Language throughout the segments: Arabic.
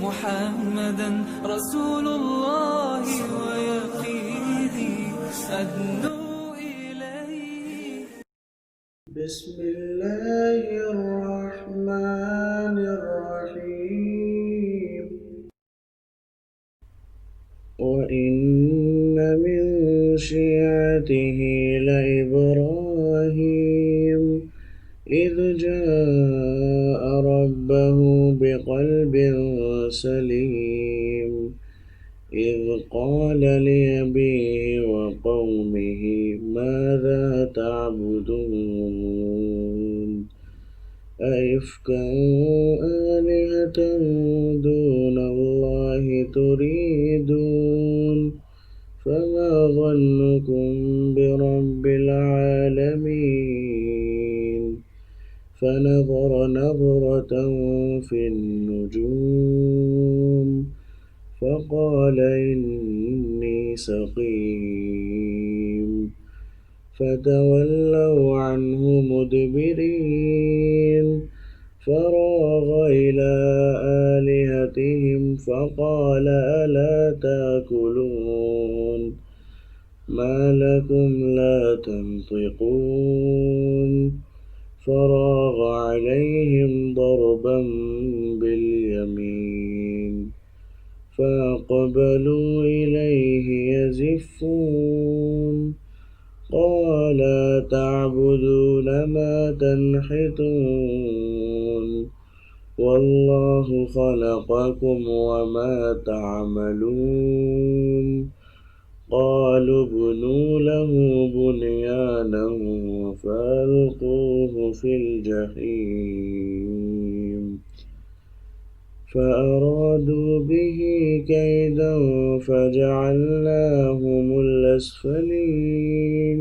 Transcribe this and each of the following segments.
محمدا رسول الله ويقيني أدنو إليه. بسم الله الرحمن الرحيم. وإن من شيعته لإبراهيم إذ جاء ربه بقلب سليم إذ قال لأبيه وقومه ماذا تعبدون أئفكا آلهة دون الله تريدون فما ظنكم برب العالمين فنظر نظرة في النجوم فقال إني سقيم فتولوا عنه مدبرين فراغ إلى آلهتهم فقال ألا تأكلون ما لكم لا تنطقون فراغ عليهم ضربا باليمين فأقبلوا إليه يزفون قال تعبدون ما تنحتون والله خلقكم وما تعملون قالوا ابنوا له بنيانا فألقوه في الجحيم فأرادوا به كيدا فجعلناهم الأسفلين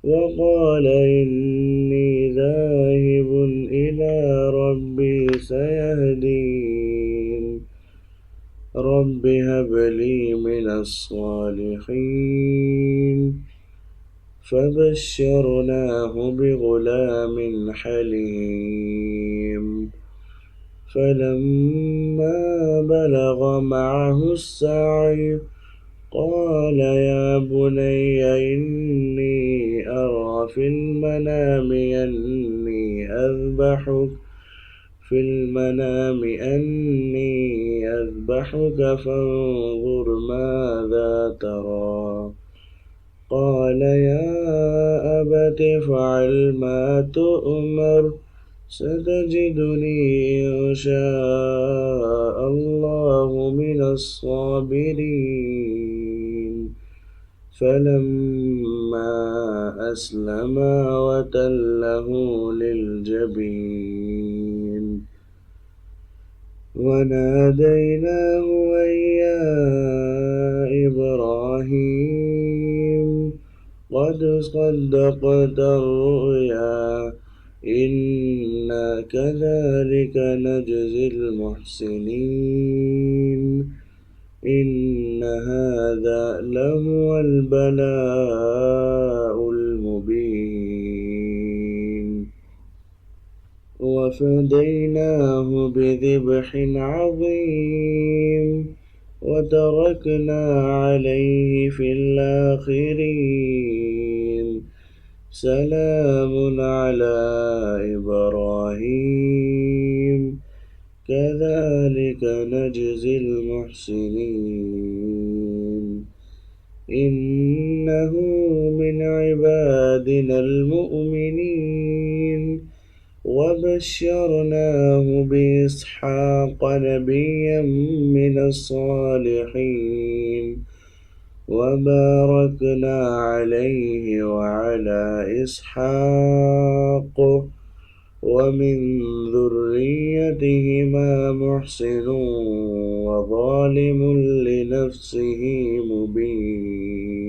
وقال إني ذاهب إلى ربي سيهدين رب هب لي من الصالحين فبشرناه بغلام حليم فلما بلغ معه السعي قال يا بني إني أرى في المنام أني أذبحك فانظر ماذا ترى قال يا أبت افعل ما تؤمر ستجدني إن شاء الله من الصابرين فلما أسلما وتله للجبين وناديناه أن يا إبراهيم قد صدقت الرؤيا إنا كذلك نجزي المحسنين إن هذا لهو البلاء المبين وفديناه بذبح عظيم وتركنا عليه في الآخرين سلام على إبراهيم كذلك نجزي المحسنين إنه من عبادنا المؤمنين وبشرناه بإسحاق نبيا من الصالحين وباركنا عليه وعلى إسحاق ومن ذريتهما محسن وظالم لنفسه مبين